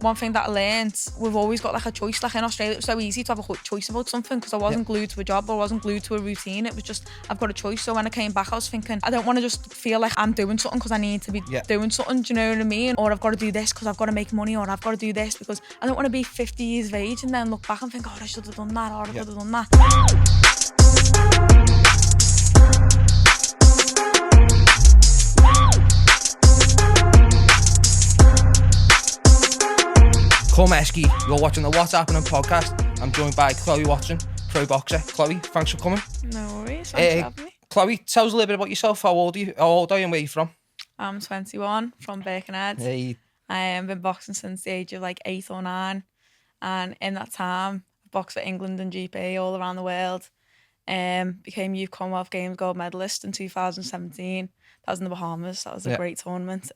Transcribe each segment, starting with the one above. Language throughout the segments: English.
one thing that I learned, we've always got like a choice. Like in Australia, it was so easy to have a choice about something because I wasn't glued to a job or I wasn't glued to a routine. It was just, I've got a choice. So when I came back, I was thinking, I don't want to just feel like I'm doing something because I need to be doing something, do you know what I mean? Or I've got to do this because I've got to make money, or I've got to do this because I don't want to be 50 years of age and then look back and think, oh, I should have done that, or I could have done that. Commonwealth, you're watching the What's Happening podcast. I'm joined by Chloe Watson, pro boxer. Chloe, thanks for coming. No worries, thanks for having me. Chloe, tell us a little bit about yourself. How old are you? And where are you from? I'm 21, from Birkenhead. Hey. I've been boxing since the age of like 8 or 9, and in that time, I boxed for England and GP all around the world. Became Youth Commonwealth Games gold medalist in 2017. That was in the Bahamas. That was a great tournament.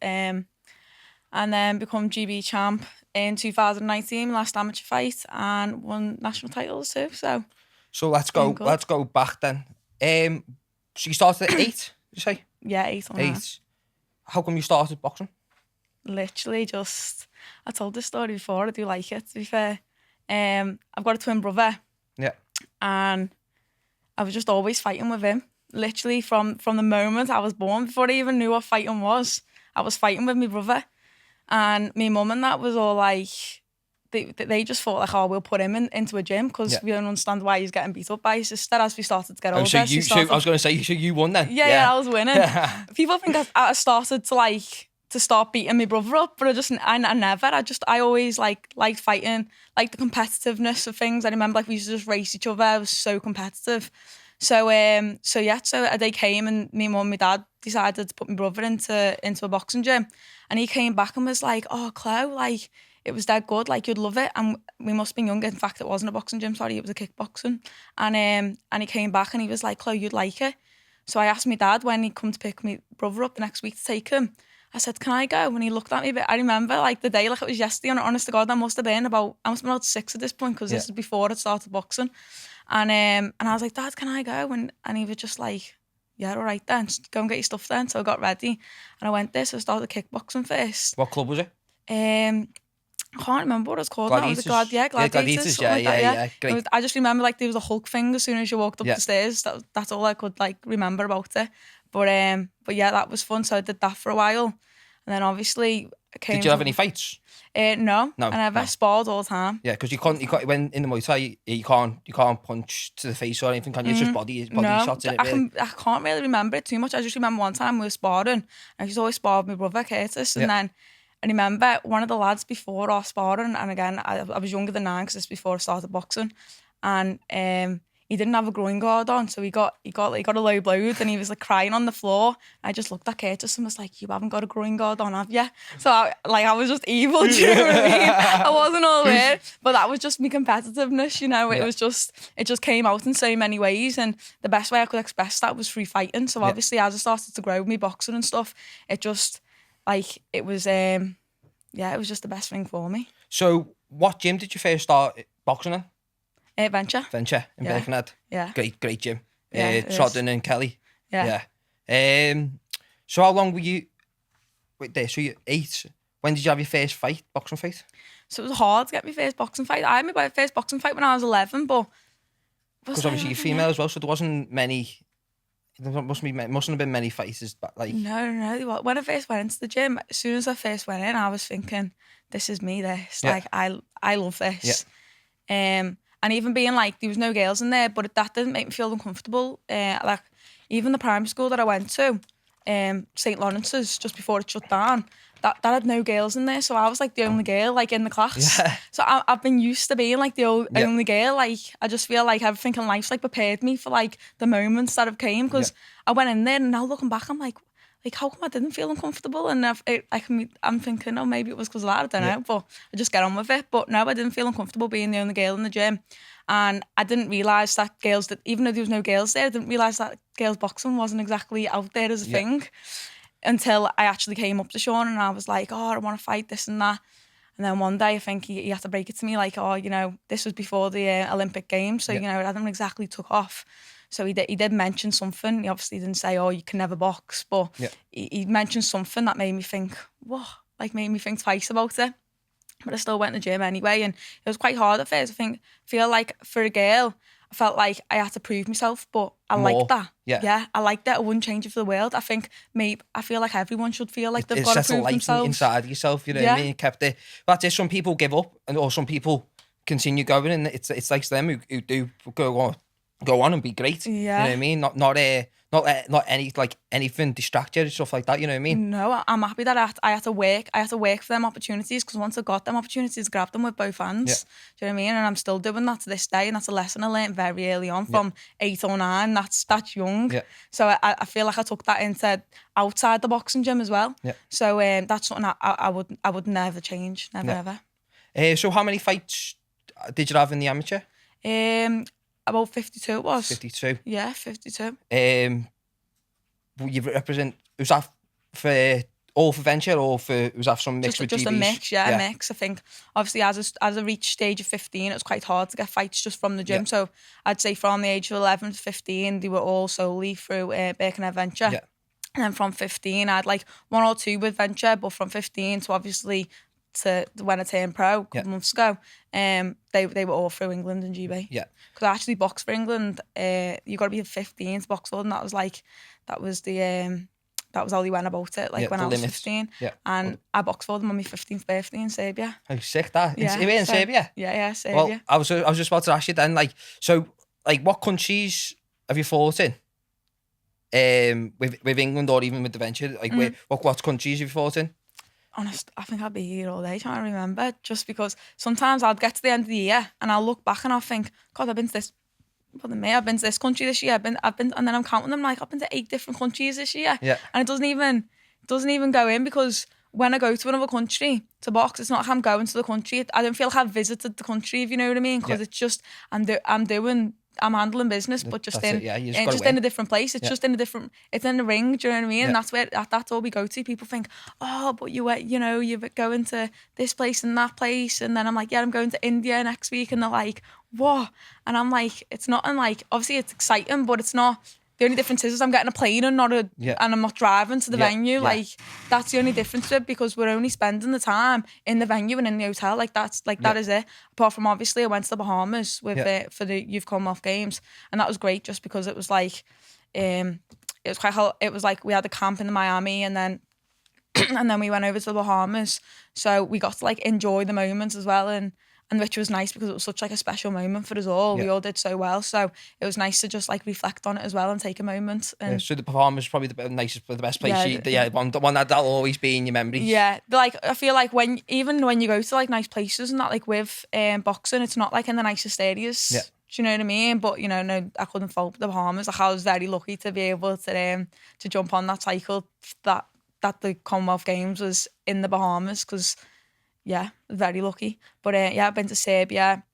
And then become GB champ in 2019, last amateur fight, and won national titles too. So let's go back then. So you started at 8, did you say? Yeah, 8 or 9. 8. How come you started boxing? Literally just, I told this story before, I do like it, to be fair. I've got a twin brother. Yeah. And I was just always fighting with him. Literally from the moment I was born, before I even knew what fighting was, I was fighting with my brother. And my mum and that was all like, they just thought like, oh, we'll put him into a gym because we don't understand why he's getting beat up by his sister as we started to get older. So I was going to say, so you won then? Yeah, I was winning. People think I started to start beating my brother up, but I never. I always liked fighting, like the competitiveness of things. I remember like we used to just race each other. I was so competitive. So a day came and me mum and my dad decided to put my brother into a boxing gym, and he came back and was like, oh, Chloe, like it was that good, like you'd love it. And we must have been younger. In fact, it wasn't a boxing gym, sorry, it was a kickboxing. And he came back and he was like, Chloe, you'd like it. So I asked my dad when he come to pick my brother up the next week to take him. I said, can I go? And he looked at me, but I remember like the day like it was yesterday, and honest to God, I must have been about 6 at this point because this is before I started boxing. And I was like, Dad, can I go? And he was just like, yeah, all right then, just go and get your stuff then. So I got ready and I went there. So I started kickboxing first. What club was it? I can't remember what it was called. Gladiators. Now. Gladiators. Great. I just remember like there was a Hulk thing as soon as you walked up the stairs. That's all I could like remember about it. But yeah, that was fun. So I did that for a while, and then obviously Did you have any fights? No. I never sparred all the time. Yeah, because you can't when in the Muay Thai you can't punch to the face or anything, can you? It's just body shots in it. Really. I can't really remember it too much. I just remember one time we were sparring. I was always sparred with my brother Curtis, and then I remember one of the lads before our sparring, and again I was younger than 9 because this before I started boxing, and he didn't have a groin guard on, so he got a low blow and he was like crying on the floor. I just looked at Curtis and was like, you haven't got a groin guard on, have you? So I was just evil, do you know what I mean? I wasn't all there, but that was just my competitiveness, you know. It just came out in so many ways, and the best way I could express that was through fighting. So obviously as I started to grow with me boxing and stuff, it just like it was just the best thing for me. So what gym did you first start boxing in? Venture in Birkenhead. Yeah. Great gym. Trodden and Kelly. Yeah. So how long were you there? So you're 8. When did you have your first boxing fight? So it was hard to get my first boxing fight. I had my first boxing fight when I was 11, but because obviously you're female as well, so there wasn't many. There mustn't have been many fighters, but like no. When I first went into the gym, as soon as I first went in, I was thinking, "This is me. Like I love this." Yeah. And even being like, there was no girls in there, but that didn't make me feel uncomfortable. Like, even the primary school that I went to, St. Lawrence's, just before it shut down, that had no girls in there. So I was like the only girl, like, in the class. Yeah. So I've been used to being like the only girl. Like, I just feel like everything in life's like prepared me for like the moments that have came. Because I went in there and now looking back, I'm like, how come I didn't feel uncomfortable? And I'm thinking, oh, maybe it was because of that, I don't know, but I just get on with it. But no, I didn't feel uncomfortable being the only girl in the gym. And I didn't realise that even though there was no girls there, I didn't realise that girls boxing wasn't exactly out there as a thing until I actually came up to Sean and I was like, oh, I want to fight, this and that. And then one day I think he had to break it to me like, oh, you know, this was before the Olympic Games, so, you know, it hadn't exactly took off. So he did mention something. He obviously didn't say, oh, you can never box, but he mentioned something that made me think, what? Like, made me think twice about it. but I still went to the gym anyway, and it was quite hard at first. Feel like for a girl, I felt like I had to prove myself, but I liked that. Yeah, I liked that. I wouldn't change it for the world. I feel like everyone should feel like they've got to prove themselves. Inside yourself, you know what I mean? Kept it. But some people give up, or some people continue going, and it's like them who do go on and be great. Yeah. You know what I mean? Not any like anything distract you and stuff like that. You know what I mean? No, I'm happy that I had to work. I had to work for them opportunities, because once I got them opportunities, I grabbed them with both hands. Do you know what I mean? And I'm still doing that to this day, and that's a lesson I learned very early on from 8 or 9. That's young. Yeah. So I feel like I took that into outside the boxing gym as well. Yeah. So that's something I would never change. Never ever. So how many fights did you have in the amateur? About 52 it was. 52? Yeah, 52. You represent, was that for all for venture, or was that some mix with just GBs? A mix, a mix. I think obviously as I reached stage of 15, it was quite hard to get fights just from the gym. So I'd say from the age of 11 to 15, they were all solely through Birkenhead Venture. Yeah. And then from 15, I had like 1 or 2 with Venture, but from 15 to obviously to when I turned pro a couple months ago, they were all through England and GB. Yeah. Because I actually boxed for England. You got to be 15 to box for them. That was how they went about it. Like when I was 15. Yeah. And I boxed for them on my 15th birthday in Serbia. How sick that! Yeah. In Serbia? Yeah, Serbia. Well, I was just about to ask you then, what countries have you fought in? With England or even with the venture, what countries have you fought in? Honest, I think I'd be here all day trying to remember, just because sometimes I'll get to the end of the year and I'll look back and I'll think, God, I've been to this. I've been to this country this year. I've been, and then I'm counting them like I've been to 8 different countries this year. Yeah. And it doesn't even go in, because when I go to another country to box, it's not like I'm going to the country. I don't feel like I've visited the country, if you know what I mean, because it's just I'm handling business, but just in a different place. It's just in a different. It's in the ring. Do you know what I mean? And that's all we go to. People think, oh, but you're going to this place and that place, and then I'm like, yeah, I'm going to India next week, and they're like, what? And I'm like, it's not. And like, obviously, it's exciting, but it's not. The only difference is I'm getting a plane and and I'm not driving to the venue. Yeah. Like, that's the only difference to it, because we're only spending the time in the venue and in the hotel. Like, that is it. Apart from, obviously, I went to the Bahamas with for the Youth Commonwealth Games, and that was great just because it was like, it was like we had a camp in Miami, and then we went over to the Bahamas, so we got to like enjoy the moments as well, and which was nice because it was such like a special moment for us all. We all did so well, so it was nice to just like reflect on it as well and take a moment. And so the Bahamas is probably the nicest, the best place. One that'll always be in your memories. Yeah, like I feel like when you go to like nice places and that, like with boxing, it's not like in the nicest areas. Yeah. Do you know what I mean? But no, I couldn't fault the Bahamas. Like, I was very lucky to be able to jump on that cycle that the Commonwealth Games was in the Bahamas, because. Yeah, very lucky. But I've been to Serbia.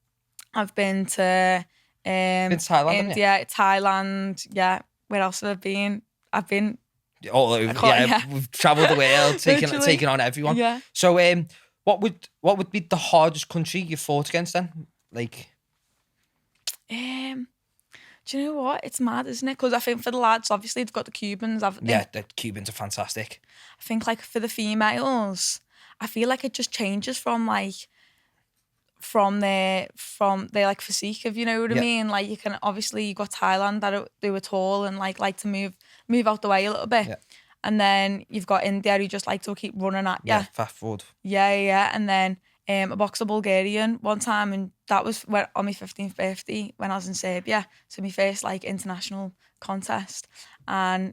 I've been to Thailand, India, Thailand. Yeah, where else have I been? I've been all over. We've travelled the world, taking on everyone. Yeah. So, what would be the hardest country you fought against then? Like, do you know what? It's mad, isn't it? Because I think for the lads, obviously, they've got the Cubans, haven't they? Yeah, the Cubans are fantastic. I think like for the females, I feel like it just changes from their like physique, if you know what I mean. Like, you got Thailand that they were tall and like to move out the way a little bit. Yeah. And then you've got India who just like to keep running at you. Yeah, fast forward. Yeah. And then I boxed a Bulgarian one time, and that was on my 15th birthday when I was in Serbia. So my first like international contest. And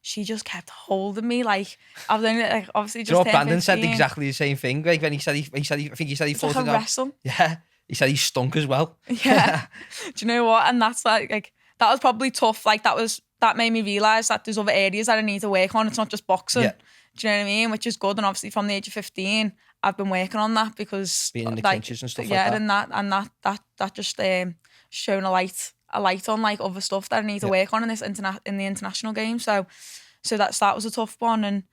she just kept holding me. Like, I was only like obviously just. You know, Brandon said exactly the same thing. Like when he said he fought like a wrestle. Yeah, he said he stunk as well. Yeah. Do you know what? And that's like that was probably tough. Like that made me realise that there's other areas that I need to work on. It's not just boxing. Yeah. Do you know what I mean? Which is good. And obviously from the age of 15, I've been working on that, because being in the clinches and stuff like that. Yeah, and that just shown a light on like other stuff that I need to work on in the international game. So that was a tough one, and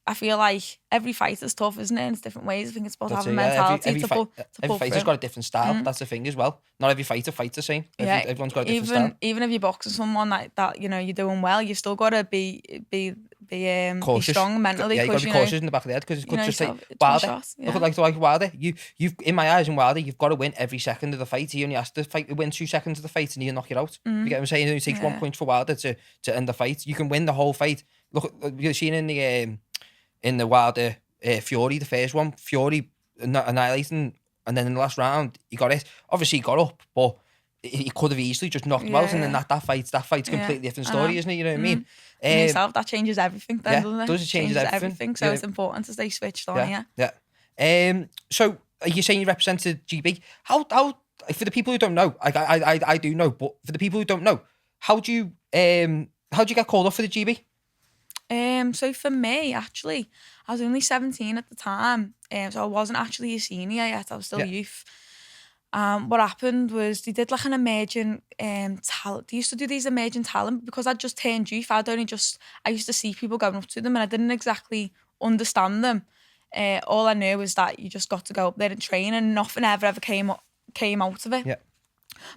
I feel like every fight is tough, isn't it? In different ways. I think it's about having a mentality to pull every fighter's got a different style. That's the thing as well. Not every fighter fights the same. Everyone's got a different style. Even if you're boxing someone that you're doing well, you still got to be be strong mentally. Yeah, you got to be cautious in the back of the head because it could just take Wilder. Look at like Wilder. You've in my eyes, in Wilder, you've got to win every second of the fight. He only has to win 2 seconds of the fight and he'll knock you out. You get what I'm saying? It only takes 1 point for Wilder to end the fight. You can win the whole fight. Look, you've seen in the Wilder Fury, the first one, Fury annihilating, and then in the last round he got it. Obviously he got up, but he could have easily just knocked him out, and then that fight's completely different story, isn't it? You know what I mean? Yourself, that changes everything then, doesn't it? Does it changes everything? So it's important to stay switched on, So you're saying you represented GB. How for the people who don't know, I do know, but for the people who don't know, how do you get called up for the GB? So for me, actually, I was only 17 at the time, so I wasn't actually a senior yet. I was still youth. What happened was they did like an emerging talent. They used to do these emerging talent because I'd just turned youth. I used to see people going up to them and I didn't exactly understand them. All I knew was that you just got to go up there and train, and nothing ever came out of it. Yeah.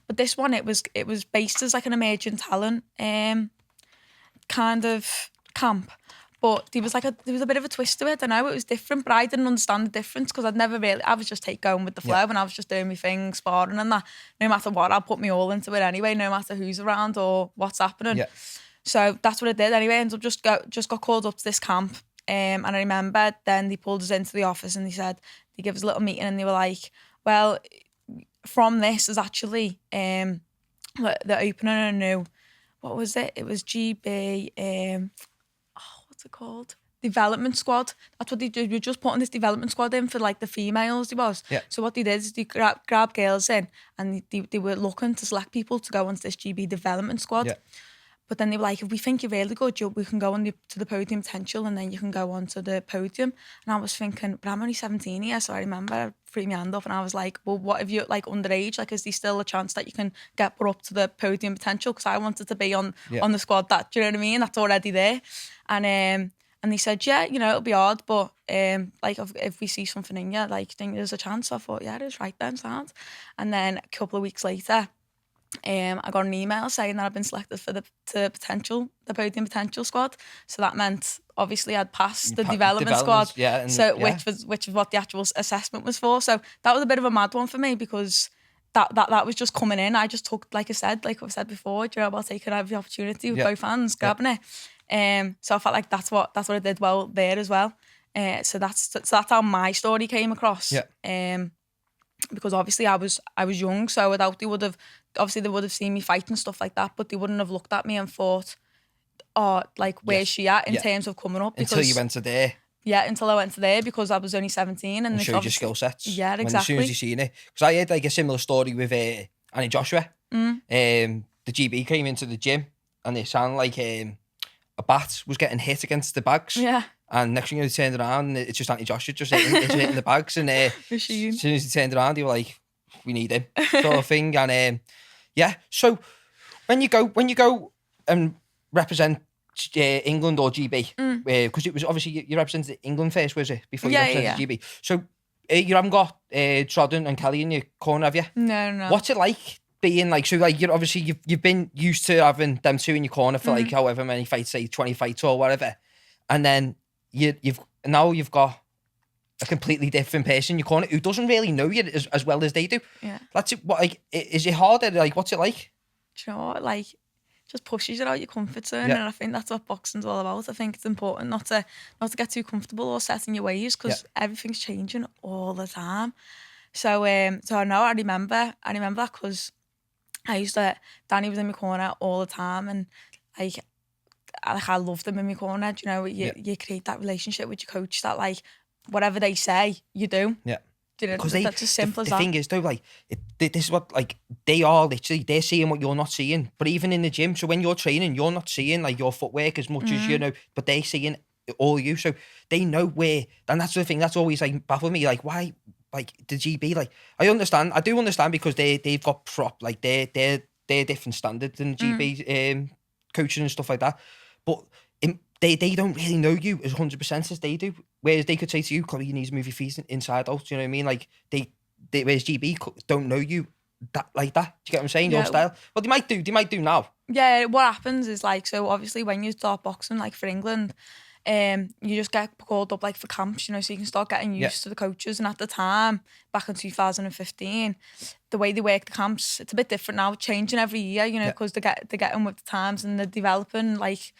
But this one, it was based as like an emerging talent kind of camp. But there was a bit of a twist to it. I know it was different, but I didn't understand the difference because I was just going with the flow, and I was just doing my thing, sparring and that. No matter what, I'll put me all into it anyway, no matter who's around or what's happening. Yeah. So that's what I did anyway. Ended up just got called up to this camp. And I remember then they pulled us into the office and they gave us a little meeting and they were like, well, from this is actually they're opening a new, what was it? It was GB, what's it called? Development squad. That's what they do. We're just putting this development squad in for like the females. So what they did is they grab girls in, and they were looking to select people to go onto this GB development squad. Yeah. But then they were like, if we think you're really good, we can go on to the podium potential, and then you can go on to the podium. And I was thinking, but I'm only 17 here, so I remember I threw my hand up and I was like, well, what if you're like underage? Like, is there still a chance that you can get put up to the podium potential? Because I wanted to be on the squad that, do you know what I mean? That's already there. And they said, yeah, it'll be hard, but like if we see something in you, like, think there's a chance. I thought, yeah, it is right then, sound. And then a couple of weeks later, I got an email saying that I'd been selected for the podium potential squad. So that meant obviously I'd passed the development squad. Yeah, which was what the actual assessment was for. So that was a bit of a mad one for me because that was just coming in. I just took, like I've said before, about taking every opportunity with both hands, grabbing it. So I felt like that's what I did well there as well. So that's how my story came across. Yeah. Because obviously I was young, so they would have seen me fight and stuff like that, but they wouldn't have looked at me and thought, oh, like, where's she at in terms of coming up? Until you went to there. Yeah, until I went to there because I was only 17. And showed your skill sets. Yeah, exactly. As soon as you seen it. Because I had like a similar story with Annie Joshua. The GB came into the gym and it sounded like a bat was getting hit against the bags. Yeah. And next thing you know, they turned around and it's just Anthony Joshua just hitting the bags. And as soon as they turned around, they were like, we need him, sort of thing. And so when you go and represent England or GB, because it was obviously you represented England first, was it? Before you represented GB. So you haven't got Trodden and Kelly in your corner, have you? No. What's it like being like, so like you're obviously you've been used to having them two in your corner for like however many fights, say 20 fights or whatever, and then you've got a completely different person in your corner who doesn't really know you as well as they do. Yeah. That's it. What, like, is it harder? Like, what's it like? Do you know what? Like, just pushes you out your comfort zone, and I think that's what boxing's all about. I think it's important not to get too comfortable or set in your ways because everything's changing all the time. So I know I remember that because Danny was in my corner all the time, and I loved him in my corner. Do you know, you create that relationship with your coach that like whatever they say, you do. Yeah. Because that's as simple as that. The thing is though, like this is what like they are literally they're seeing what you're not seeing. But even in the gym, so when you're training, you're not seeing like your footwork as much as you know, but they're seeing all you. So they know where, and that's the thing that's always like baffled me. Like why, like the GB, like I do understand because they've got like they're different standards than the GB coaching and stuff like that. But they don't really know you as 100% as they do. Whereas they could say to you, Chloe, you need to move your feet inside out. Do you know what I mean? Like whereas GB don't know you that like that. Do you get what I'm saying? Your style. Well, they might do now. Yeah, what happens is like, so obviously when you start boxing like for England, you just get called up like for camps, you know, so you can start getting used to the coaches. And at the time, back in 2015, the way they work the camps, it's a bit different now, changing every year, you know, because they're getting with the times and they're developing, like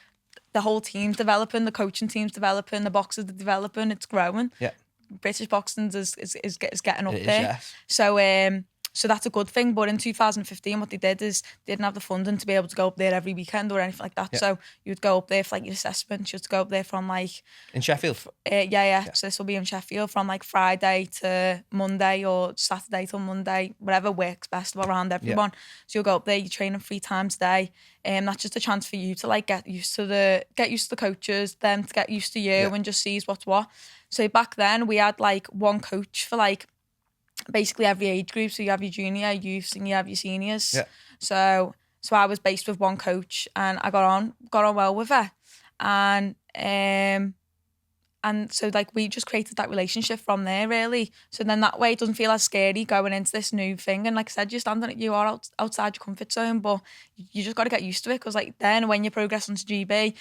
the whole team's developing, the coaching team's developing, the boxers are developing, it's growing. Yeah. British boxing is getting up there. So that's a good thing. But in 2015, what they did is they didn't have the funding to be able to go up there every weekend or anything like that. Yeah. So you would go up there for like your assessments. You would go up there from like... In Sheffield? Yeah. So this will be in Sheffield from like Friday to Monday or Saturday till Monday, whatever works best around everyone. Yeah. So you'll go up there, you're training 3 times a day. That's just a chance for you to like get used to the coaches, them to get used to you and just see what's what. So back then we had like one coach for like basically every age group. So you have your junior, youth, and you have your seniors. Yeah. So I was based with one coach, and I got on well with her, and so like we just created that relationship from there really. So then that way it doesn't feel as scary going into this new thing. And like I said, you are outside your comfort zone, but you just got to get used to it, because like then when you progress onto GB,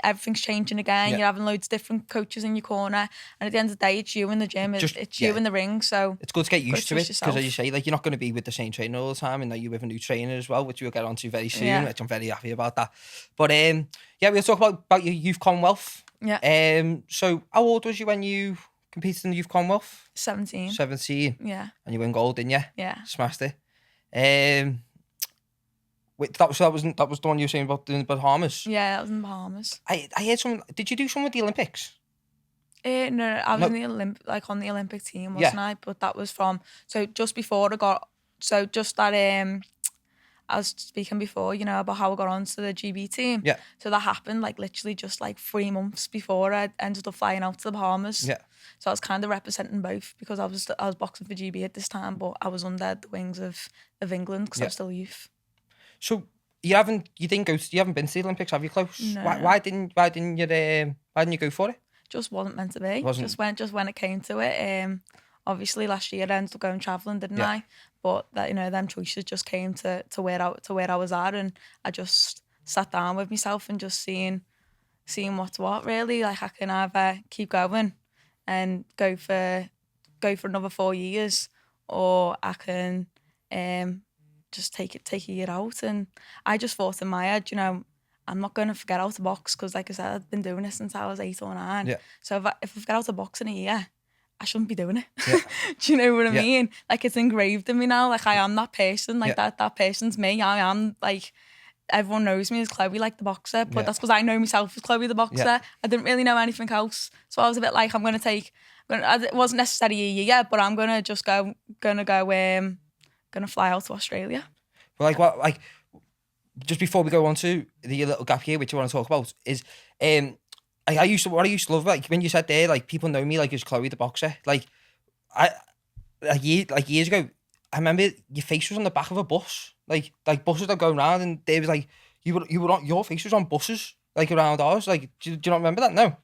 everything's changing again. You're having loads of different coaches in your corner, and at the end of the day, it's you in the gym, it's you in the ring. So it's good to get used to it, because as you say, like you're not going to be with the same trainer all the time, and now you're with a new trainer as well, which we'll get onto very soon, which I'm very happy about that. But we'll talk about your youth Commonwealth. Yeah. So how old was you when you competed in the youth Commonwealth? 17. 17. Yeah. And you won gold, didn't you? Yeah. Smashed it. Wait, that was the one you were saying about doing the Bahamas? Yeah, that was in the Bahamas. I heard some. Did you do some with the Olympics? No, I was in the on the Olympic team, wasn't I? But that was just before that I was speaking before, you know, about how I got onto the GB team. Yeah. So that happened like literally just like 3 months before I ended up flying out to the Bahamas. Yeah. So I was kind of representing both, because I was boxing for GB at this time, but I was under the wings of England, because I was still youth. So you haven't been to the Olympics, have you, Close? No. Why didn't you go for it? Just wasn't meant to be. Just when it came to it. Obviously last year I ended up going travelling, didn't I? But that, you know, them choices just came to where I was at, and I just sat down with myself and just seeing what's what really. Like I can either keep going and go for another 4 years, or I can just take a year out. And I just thought in my head, you know, I'm not going to forget how to box, because like I said, I've been doing it since I was 8 or 9. Yeah. So if I forget how to box in a year, I shouldn't be doing it. Yeah. Do you know what I mean? Like it's engraved in me now. Like I am that person. Like that person's me. I am like, everyone knows me as Chloe, like the boxer, but that's because I know myself as Chloe the boxer. Yeah. I didn't really know anything else. So I was a bit like, it wasn't necessarily a year, but I'm gonna fly out to Australia. Well, just before we go on to the little gap here, which you want to talk about, is what I used to love, like when you said there, like people know me like as Chloe the boxer. Like years ago, I remember your face was on the back of a bus, like buses that go around, and they was like you were on, your face was on buses like around ours. Like, do you not remember that? No.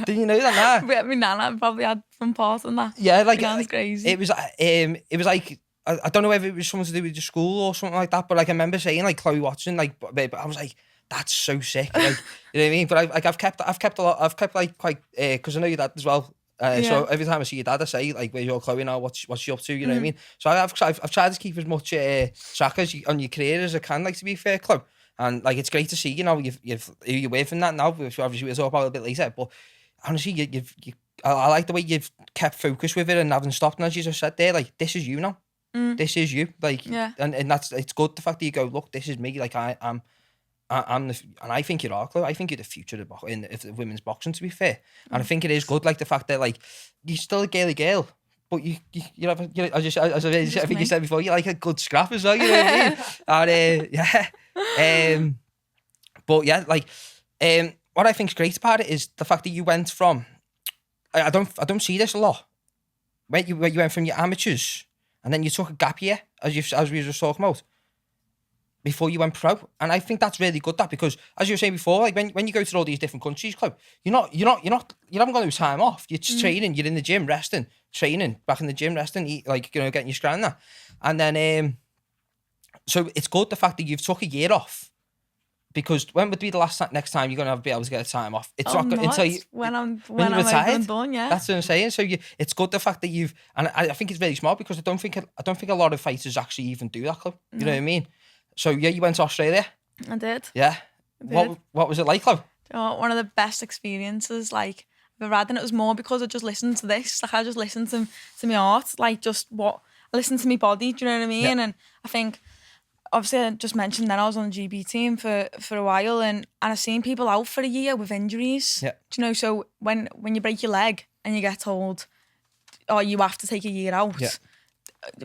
Do you know that? Nah. My nana probably had some part in that. Yeah, like that's crazy. It was like. I don't know whether it was something to do with your school or something like that, but like I remember saying like Chloe Watson, like, but I was like, that's so sick, like, you know what I mean? But I've kept a lot, like quite, because I know your dad as well. So every time I see your dad, I say like, where's your Chloe now? What's she up to? You know what I mean? So I've tried to keep as much track on your career as I can, like, to be fair, Chloe. And like it's great to see, you know, you're away from that now, which obviously we'll talk about a bit later. But honestly, I like the way you've kept focus with it and haven't stopped. And as you just said there, like, this is you now. This is you, like, and it's good, the fact that you go, look, this is me, like I'm and I think you are, Chloe. I think you're the future of women's boxing, to be fair. And I think it is good, like the fact that like you're still a girly girl, but you have, as I think you said before, you like a good scrap as well. You know what I mean? But yeah, like what I think's great about it is the fact that you went from, I don't see this a lot, where you went from your amateurs. And then you took a gap year, as we were just talking about. before you went pro. And I think that's really good, that, because as you were saying before, like when you go to all these different countries, club, you haven't got no time off. You're just training, you're in the gym resting, training, back in the gym resting, getting your scran that. And then so it's good the fact that you've took a year off, because when would be the next time you're gonna be able to get a time off? It's not until when I'm retired. Done, yeah. That's what I'm saying. So it's good the fact that you've, and I think it's really smart, because I don't think a lot of fighters actually even do that, club. You know what I mean? So yeah, you went to Australia. I did. Yeah. What was it like, club? One of the best experiences like I've ever had, and it was more because I just listened to this. Like I just listened to my heart, like just what I listened to my body. Do you know what I mean? Yeah. And I think, obviously, I just mentioned that I was on the GB team for a while, and I've seen people out for a year with injuries. Yeah. Do you know? So when you break your leg and you get told, oh, you have to take a year out. Yeah.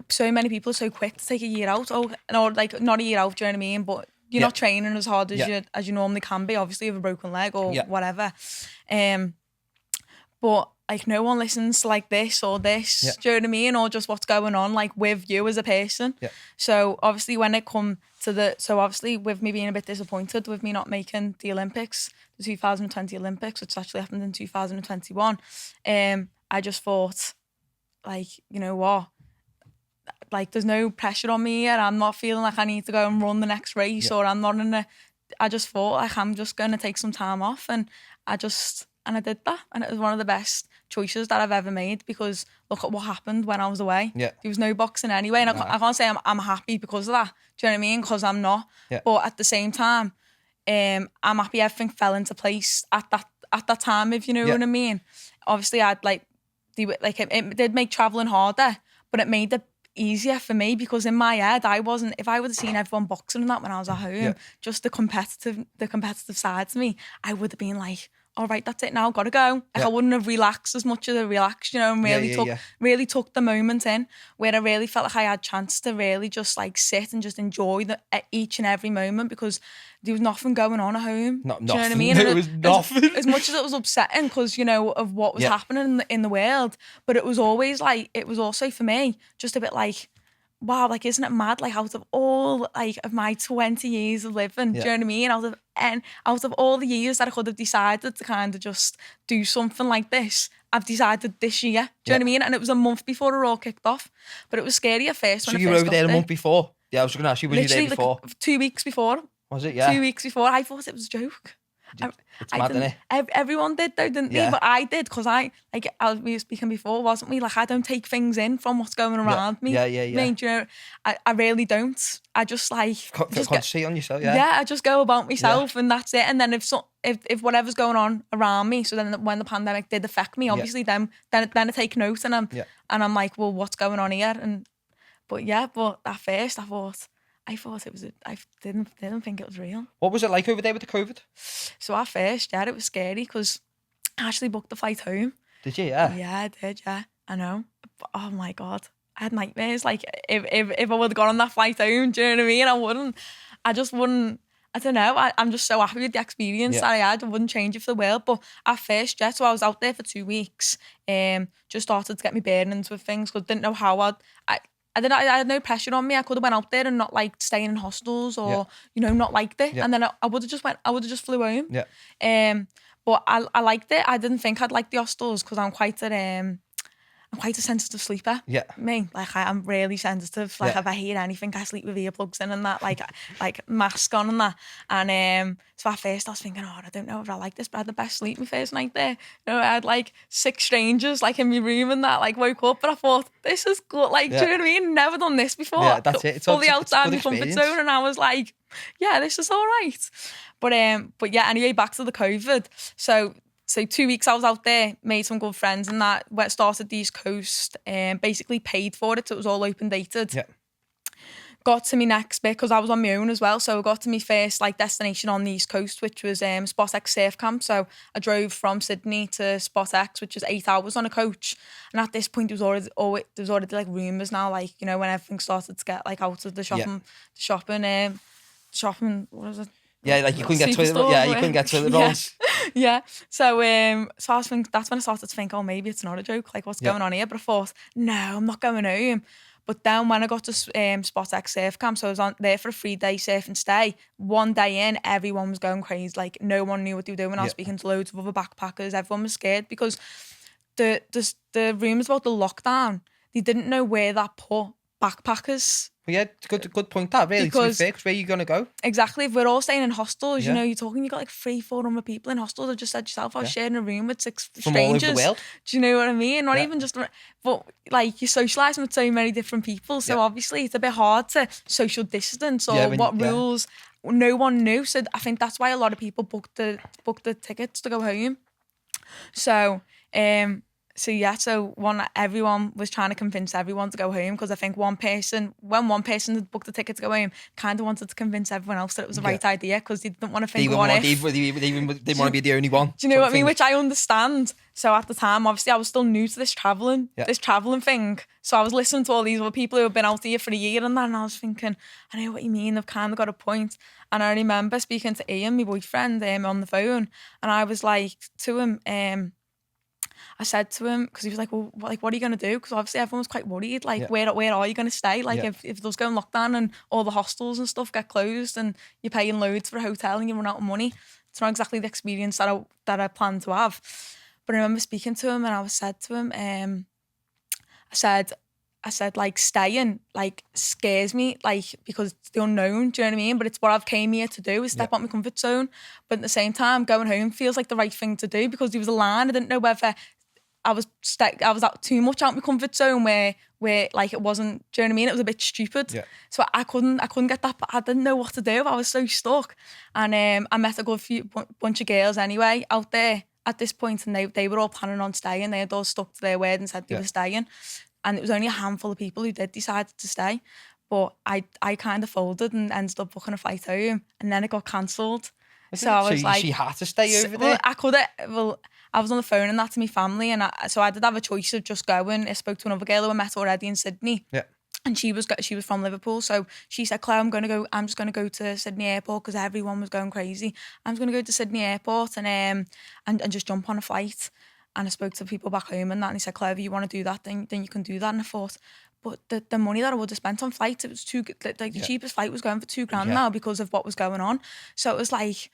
So many people are so quick to take a year out. Oh, no, like not a year out. Do you know what I mean? But you're not training as hard as you normally can be. Obviously, you have a broken leg or whatever. But like no one listens to like this or this. Yeah. Do you know what I mean? Or just what's going on like with you as a person. Yeah. So obviously when it come to obviously with me being a bit disappointed with me not making the Olympics, the 2020 Olympics, which actually happened in 2021, I just thought, like, you know what? Like there's no pressure on me yet. I'm not feeling like I need to go and run the next race, or I'm not I just thought like I'm just going to take some time off, and I did that, and it was one of the best choices that I've ever made, because look at what happened when I was away. Yeah. There was no boxing anyway, and I can't say I'm happy because of that. Do you know what I mean? Because I'm not. Yeah. But at the same time, I'm happy everything fell into place at that time, if you know what I mean. Obviously, it did make travelling harder, but it made it easier for me, because in my head if I would have seen everyone boxing and that when I was at home, just the competitive side to me, I would have been like, all right, that's it now, gotta go. Like I wouldn't have relaxed as much as I relaxed, you know, and really took the moment in, where I really felt like I had a chance to really just like sit and just enjoy each and every moment, because there was nothing going on at home. Do you know what I mean? There was nothing. As much as it was upsetting, because, you know, of what was happening in the world, but it was always like, it was also for me just a bit like, wow, like, isn't it mad? Like, out of all, like, of my 20 years of living, do you know what I mean? Out of all the years that I could have decided to kind of just do something like this, I've decided this year. Do you know what I mean? And it was a month before it all kicked off. But it was scary at first. So you were over there a month before? Yeah, I was going to ask you, were you there before? Like 2 weeks before. Was it? Yeah. 2 weeks before. I thought it was a joke. It's mad, isn't it? Everyone did though, didn't they? But I did, because we were speaking before, wasn't we? Like, I don't take things in from what's going around me. Yeah. Me, do you know, I really don't. I just like concentrate on yourself. Yeah. Yeah, I just go about myself, and that's it. And then if whatever's going on around me, so then when the pandemic did affect me, obviously then I take note, and I'm like, well, what's going on here? But at first I thought it was. I didn't think it was real. What was it like over there with the COVID? So at first, it was scary, because I actually booked the flight home. Did you? Yeah. Yeah, I did. Yeah, I know. But, oh my God, I had nightmares. Like if I would have gone on that flight home, do you know what I mean? I just wouldn't. I don't know. I'm just so happy with the experience that I had. I wouldn't change it for the world. But at first, so I was out there for 2 weeks. Just started to get me bearings with things, because I didn't know how I had no pressure on me. I could have went out there and not like staying in hostels, or you know, not liked it, and then I would have just flew home. Yeah. But I liked it. I didn't think I'd like the hostels, because I'm quite a sensitive sleeper. Yeah. Me, like I'm really sensitive. Like if I hear anything, I sleep with earplugs in and that, like mask on and that. And so at first I was thinking, I don't know if I like this, but I had the best sleep my first night there. You know, I had like 6 strangers like in my room and that, like woke up, but I thought, this is good. Like, do you know what I mean? Never done this before. Yeah, that's it. It's fully outside my comfort zone, and I was like, yeah, this is all right. But anyway, back to the COVID. So 2 weeks I was out there, made some good friends, and that started the East Coast, basically paid for it, so it was all open dated. Yeah. Got to my next bit, because I was on my own as well, so I got to my first like destination on the East Coast, which was Spot X Surf Camp. So I drove from Sydney to Spot X, which was 8 hours on a coach. And at this point, there was already like rumours now, like, you know, when everything started to get like out of the shopping, what is it? Yeah, like you couldn't get toilet. Yeah, you couldn't get toilet rolls. Yeah. So I was thinking, that's when I started to think, oh, maybe it's not a joke. Like, what's going on here? But I thought, no, I'm not going home. But then when I got to Spot X surf camp, so I was on there for a 3-day surf and stay. One day in, everyone was going crazy. Like no one knew what they were doing. I was speaking to loads of other backpackers. Everyone was scared because the rumours about the lockdown, they didn't know where that put backpackers. Well, yeah, good point that, really, because, to be fair, 'cause where are you going to go? Exactly. If we're all staying in hostels, you know, you're talking, you got like 300-400 people in hostels. I just said yourself, I was sharing a room with 6 From strangers. all over the world. Do you know what I mean? Not even just, but like you're socialising with so many different people. So obviously it's a bit hard to social distance or rules. No one knew. So I think that's why a lot of people booked the tickets to go home. So, everyone was trying to convince everyone to go home because I think when one person had booked the ticket to go home, kind of wanted to convince everyone else that it was the right idea because they didn't want to think, they didn't want to be the only one. Do you know what I mean? Which I understand. So at the time, obviously, I was still new to this travelling thing. So I was listening to all these other people who have been out here for a year and that, and I was thinking, I know what you mean, they've kind of got a point. And I remember speaking to Ian, my boyfriend, on the phone, and I was like to him, I said to him, because he was like, well, what are you going to do? Because obviously everyone was quite worried, like, where are you going to stay? Like, if there's going lockdown and all the hostels and stuff get closed and you're paying loads for a hotel and you run out of money, it's not exactly the experience that I plan to have. But I remember speaking to him and I said to him, I said, like, staying, like, scares me, like, because it's the unknown, do you know what I mean? But it's what I've came here to do, is step out my comfort zone. But at the same time, going home feels like the right thing to do because there was a line. I didn't know whether I was out too much out my comfort zone where like it wasn't, do you know what I mean? It was a bit stupid. Yeah. So I couldn't get that, I didn't know what to do. I was so stuck. And I met a good bunch of girls anyway out there at this point, and they were all planning on staying. They had all stuck to their word and said they were staying. And it was only a handful of people who did decide to stay. But I kind of folded and ended up booking a flight home, and then it got cancelled. So I was like, she had to stay over there? I was on the phone and that to my family, and so I did have a choice of just going. I spoke to another girl who I met already in Sydney. Yeah. And she was from Liverpool, so she said, Claire, I'm just gonna go to Sydney Airport because everyone was going crazy. I'm just gonna go to Sydney Airport and just jump on a flight. And I spoke to people back home and that, and he said, Claire, if you want to do that, then you can do that. And I thought, but the money that I would have spent on flights, it was too good. Like the cheapest flight was going for $2,000 now because of what was going on. So it was like,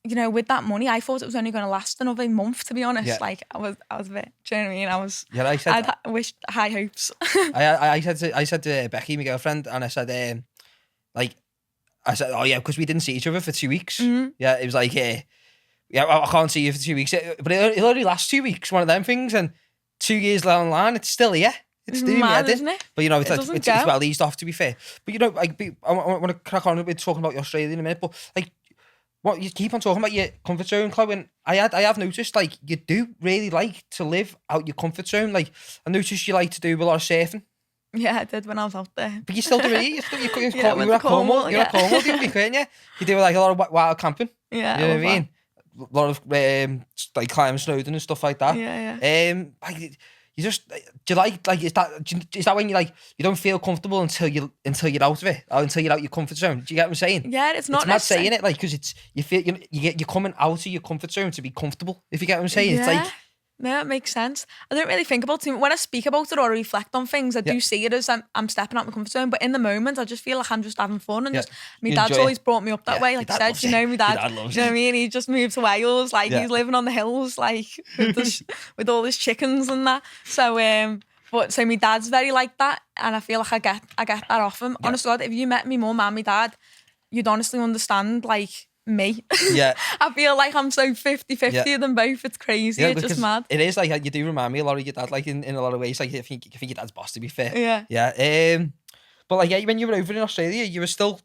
you know, with that money, I thought it was only going to last another month, to be honest. Yeah. Like, I was a bit, do you know what I mean? I wished high hopes. I said to Becky, my girlfriend, and I said, oh yeah, because we didn't see each other for 2 weeks. Mm-hmm. Yeah, it was like, I can't see you for 2 weeks. But it'll only last 2 weeks, one of them things. And 2 years down the line, it's still here. It's doing me head in. Isn't it? But you know, it's well eased off, to be fair. But you know, I want to crack on a bit talking about Australia in a minute. But like, what you keep on talking about your comfort zone, Chloe, and I have noticed, like, you do really like to live out your comfort zone. Like, I noticed you like to do a lot of surfing. Yeah, I did when I was out there. But you still do it. You're at Cornwall. You're at Cornwall, weren't you? You do like a lot of wild camping. Yeah, you know what I mean. A lot of like climbing Snowdon and stuff like that. Yeah. Like, you just, do you like is that when you like, you don't feel comfortable until you're out of it, or until you're out your comfort zone? Do you get what I'm saying? Yeah, it's not. It's mad saying it, like, because it's, you feel you're coming out of your comfort zone to be comfortable. If you get what I'm saying, it's like. No, it makes sense. I don't really think about it. When I speak about it or reflect on things, I do see it as I'm stepping out my comfort zone. But in the moment, I just feel like I'm just having fun. And just, my dad's always brought me up that way. Like I said, you know, my dad loves you know what I mean? He just moved to Wales. Like he's living on the hills, like with all his chickens and that. So, so my dad's very like that. And I feel like I get that off him. Yeah. Honestly, if you met me mum and my dad, you'd honestly understand, like, me. Yeah. I feel like I'm so 50-50 of them both. It's crazy. It's just mad. It is, like, you do remind me a lot of your dad, like, in a lot of ways. Like, I think your dad's boss, to be fair. Yeah. Yeah. But like, when you were over in Australia, you were still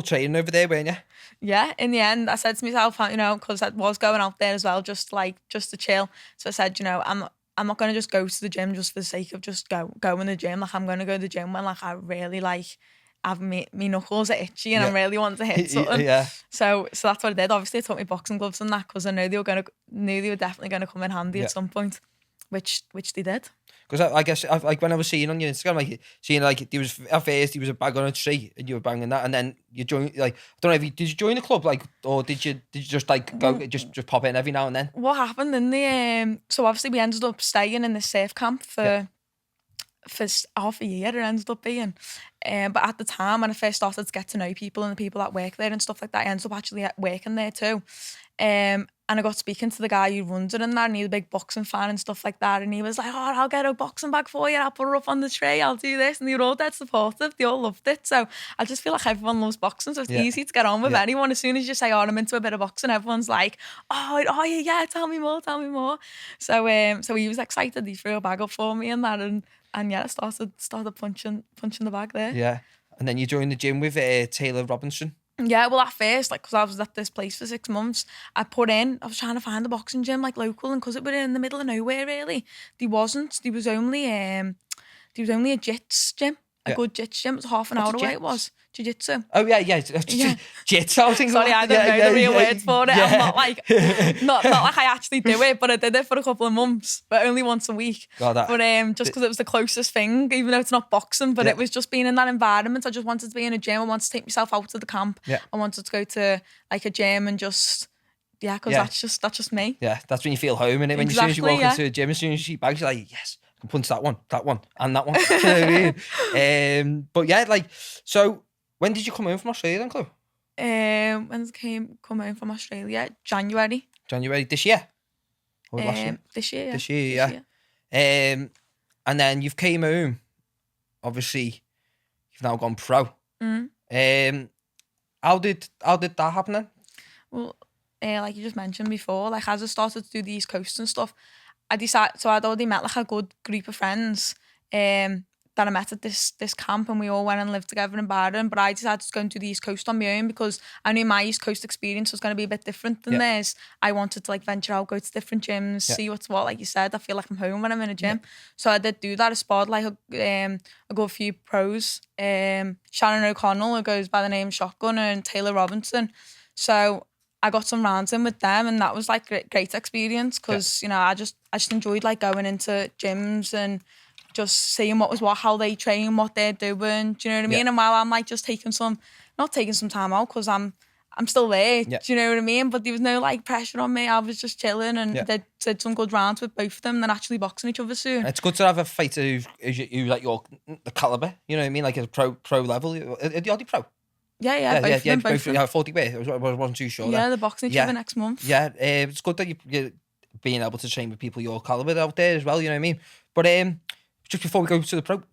training over there, weren't you? Yeah. In the end, I said to myself, you know, because I was going out there as well, just to chill. So I said, you know, I'm not going to just go to the gym just for the sake of just going to the gym. Like, I'm going to go to the gym when, like, I really, like, have me knuckles are itchy and I really want to hit something. Yeah. So that's what I did. Obviously, I took my boxing gloves and that because I knew they were definitely going to come in handy at some point, which they did. Because I guess, like, when I was seeing on your Instagram, like, seeing, like, at first there was a bag on a tree and you were banging that, and then you joined, like, I don't know, did you join the club, like, or did you just, like, go, just pop in every now and then? What happened in the, so obviously we ended up staying in the surf camp for for half a year it ended up being. But at the time when I first started to get to know people and the people that work there and stuff like that, I ended up actually working there too. And I got speaking to the guy who runs it in there, and he was a big boxing fan and stuff like that. And he was like, oh, I'll get a boxing bag for you. I'll put her up on the tray. I'll do this. And they were all dead supportive. They all loved it. So I just feel like everyone loves boxing. So it's easy to get on with anyone. As soon as you say, oh, I'm into a bit of boxing, everyone's like, oh yeah, tell me more. So he was excited. He threw a bag up for me and that. And yeah, I started punching the bag there. Yeah. And then you joined the gym with Taylor Robinson. Yeah, well, at first, like, because I was at this place for 6 months, I was trying to find a boxing gym, like, local, and because it was in the middle of nowhere, really, there was only a jits gym, a good jits gym. It was half an hour away, it was. Jiu-jitsu. Oh, yeah. Jits, I was thinking. Sorry, I don't know the real words for it. Yeah. I'm not like, not like I actually do it, but I did it for a couple of months, but only once a week. But just because it was the closest thing, even though it's not boxing, but it was just being in that environment. I just wanted to be in a gym. I wanted to take myself out of the camp. Yeah. I wanted to go to like a gym and just, because that's just me. Yeah, that's when you feel home, and when as soon as you walk into a gym, as soon as you see bags, you're like, yes, I can punch that one, and that one. You know what I mean? But yeah, like, so when did you come home from Australia then, Chloe? When did I come home from Australia? January this year? Or last year? This year, yeah. This year. And then you've came home, obviously, you've now gone pro. How did that happen then? Well, like you just mentioned before, like as I started to do the East Coast and stuff, I decided, so I'd already met like a good group of friends that I met at this camp, and we all went and lived together in Byron. But I decided to go and do the East Coast on my own because I knew my East Coast experience was going to be a bit different than theirs. I wanted to like venture out, go to different gyms, see what's what. Like you said, I feel like I'm home when I'm in a gym. So I did do that. I sparred like a good few pros. Shannon O'Connell, who goes by the name Shotgun, and Taylor Robinson. So I got some rounds in with them, and that was like great experience because you know I just enjoyed like going into gyms and just seeing what was what, how they train, what they're doing. Do you know what I mean? And while I'm like just not taking some time out because I'm still there. Do you know what I mean? But there was no like pressure on me. I was just chilling and did some good rounds with both of them. And then actually boxing each other soon. It's good to have a fighter who's like the caliber. You know what I mean? Like a pro level. Are they pro? Yeah, both of them. Both 40 weight. I wasn't too sure. Yeah, they're boxing each other next month. Yeah, it's good that you're being able to train with people your caliber out there as well. You know what I mean? But just before we go to the pro,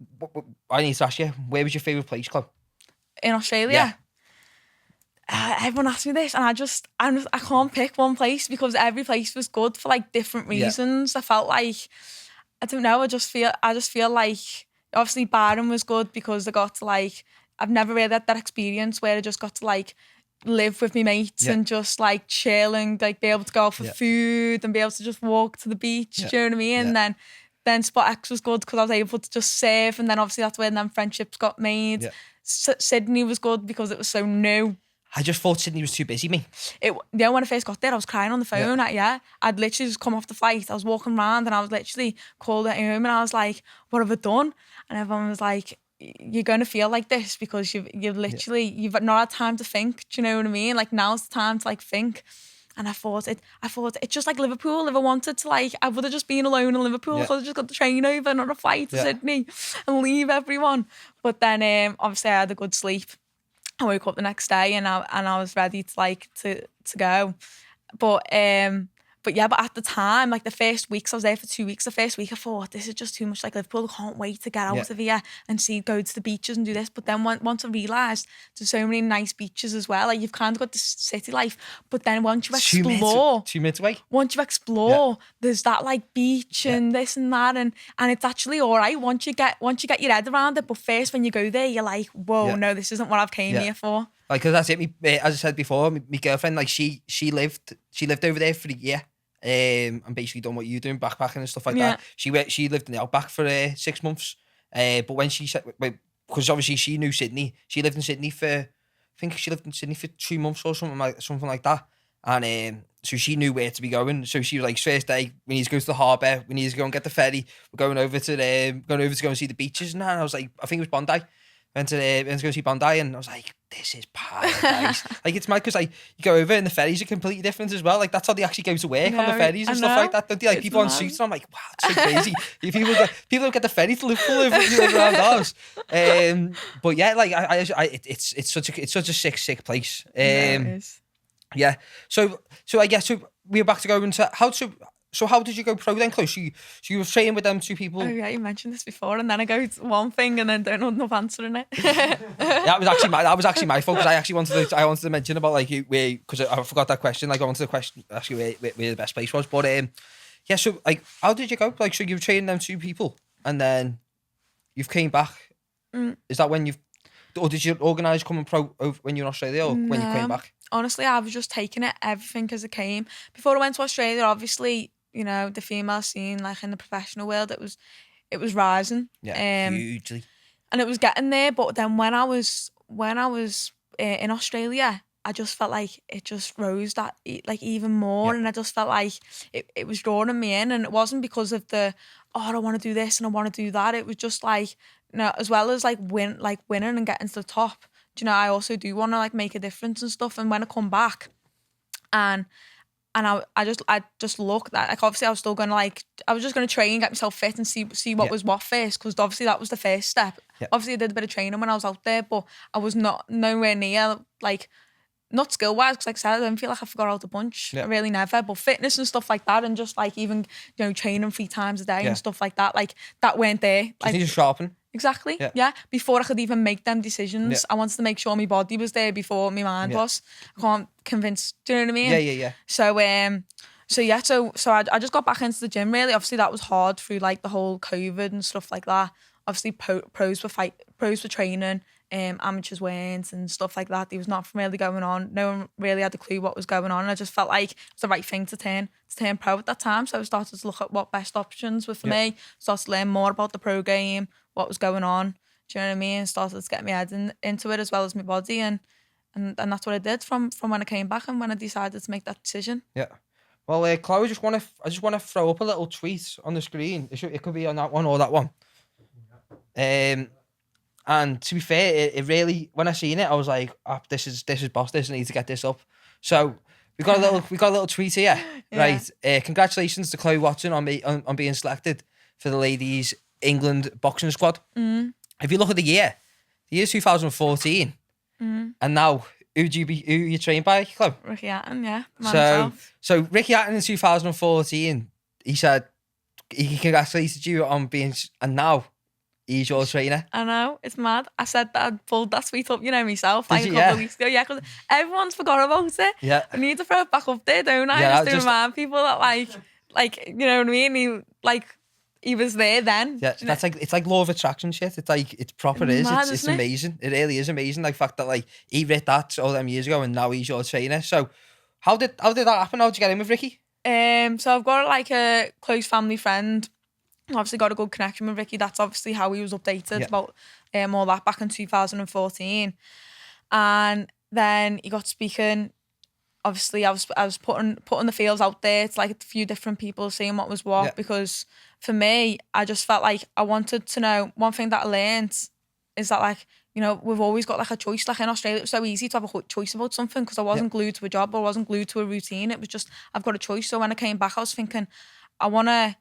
I need to ask you, where was your favourite place, Chloe? In Australia? Yeah. Everyone asks me this, and I can't pick one place because every place was good for like different reasons. I felt like, I don't know, I just feel like obviously Byron was good because I got to like, I've never really had that experience where I just got to like live with my mates and just like chill and like be able to go out for food and be able to just walk to the beach. Do you know what I mean? And then Spot X was good because I was able to just surf, and then obviously that's where then friendships got made. Yeah. Sydney was good because it was so new. I just thought Sydney was too busy, me. When I first got there, I was crying on the phone. I'd literally just come off the flight. I was walking around and I was literally called at home and I was like, what have I done? And everyone was like, you're going to feel like this because you've literally, you've not had time to think. Do you know what I mean? Like now's the time to like think. And I thought it's just like Liverpool. If I wanted to, like, I would have just been alone in Liverpool. I could have just got the train over and on a flight to Sydney and leave everyone. But then obviously I had a good sleep. I woke up the next day and I was ready to go. But at the time, like the first weeks, I was there for 2 weeks. The first week I thought, this is just too much like Liverpool. I can't wait to get out of here and go to the beaches and do this. But then once I realised there's so many nice beaches as well, like you've kind of got the city life. But then once you explore, 2 minutes away. Once you explore, there's that like beach and this and that, and it's actually all right once you get your head around it. But first, when you go there, you're like, whoa, no, this isn't what I've came here for. Like, cause that's it. As I said before, my girlfriend, like she lived over there for a year. And basically done what you're doing, backpacking and stuff like that. She lived in the outback for 6 months. But when she said, because obviously she knew Sydney, she lived in Sydney for 2 months or something like that. And so she knew where to be going. So she was like, first day, we need to go to the harbour, we need to go and get the ferry. We're going over to go and see the beaches. And I was like, I think it was Bondi. went to go see Bondi, and I was like, this is paradise. Like, it's mad because like you go over and the ferries are completely different as well. Like, that's how they actually go to work on the ferries and stuff like that. Don't they? Like, people on suits, and I'm like, wow, it's so crazy. People don't get the ferry to Liverpool around ours. But yeah, like it's such a sick place. It is. Yeah. So I guess we're back to go into how did you go pro then, Chloe? So you were training with them 2 people. Oh yeah, you mentioned this before, and then I go to one thing and then don't end up answering it. That was actually my fault, because I actually wanted to mention about like because I forgot that question. Like, I wanted to ask you where the best place was. But yeah. So like, how did you go? Like, so you were training them 2 people, and then you've came back. Is that when or did you organise coming pro when you were in Australia, or when you came back? Honestly, I was just taking it everything as it came. Before I went to Australia, obviously, you know, the female scene, like in the professional world, it was rising. Yeah, hugely. And it was getting there. But then when I was in Australia, I just felt like it just rose that like even more, and I just felt like it was drawing me in. And it wasn't because of I want to do this and I want to do that. It was just like, you know, as well as like winning and getting to the top. Do you know, I also do want to like make a difference and stuff. And when I come back, and I just looked at, like, obviously I was still going to I was just going to train, get myself fit and see what was what first, because obviously that was the first step. Obviously I did a bit of training when I was out there, but I was nowhere near, like, not skill wise, because like I said, I don't feel like I forgot out a bunch. I really never, but fitness and stuff like that, and just like even, you know, training 3 times a day and stuff like that, like that weren't there. Like, you need to sharpen. Exactly. Yeah. Before I could even make them decisions, I wanted to make sure my body was there before my mind was. I can't convince. Do you know what I mean? Yeah. So I just got back into the gym. Really, obviously that was hard through like the whole COVID and stuff like that. Obviously, pros were training, amateurs weren't, and stuff like that. There was nothing really going on. No one really had a clue what was going on. And I just felt like it was the right thing to turn pro at that time. So I started to look at what best options were for me. Started to learn more about the pro game, what was going on. Do you know what I mean? Started to get my head into it as well as my body, and that's what I did from when I came back and when I decided to make that decision. Yeah. Well, Chloe, I just want to throw up a little tweet on the screen. It could be on that one or that one. And to be fair, it really, when I seen it, I was like, this is boss. This, I need to get this up. So we got a little tweet here, right? Congratulations to Chloe Watson on being selected for the ladies England boxing squad. If you look at the year 2014, and now who you trained by, Chloe? Ricky Hatton, yeah. So Ricky Hatton in 2014, he said he congratulated you on being, and now he's your trainer. I know, it's mad. I said that, I pulled that tweet up, you know, myself, like a couple of weeks ago. Yeah, because everyone's forgot about it. Yeah. I need to throw it back up there, don't I? Just to remind people that, like, you know what I mean? He was there then. Yeah, that's like, it's like law of attraction shit. It's like, it's proper it's amazing. It really is amazing. Like, the fact that like he writ that all them years ago and now he's your trainer. So how did that happen? How did you get in with Ricky? So I've got like a close family friend. Obviously got a good connection with Ricky. That's obviously how he was updated about all that back in 2014. And then he got speaking. Obviously, I was putting the feels out there to like a few different people, seeing what was what, because for me, I just felt like I wanted to know. One thing that I learned is that, like, you know, we've always got like a choice. Like in Australia, it was so easy to have a choice about something because I wasn't glued to a job or I wasn't glued to a routine. It was just, I've got a choice. So when I came back, I was thinking, I want to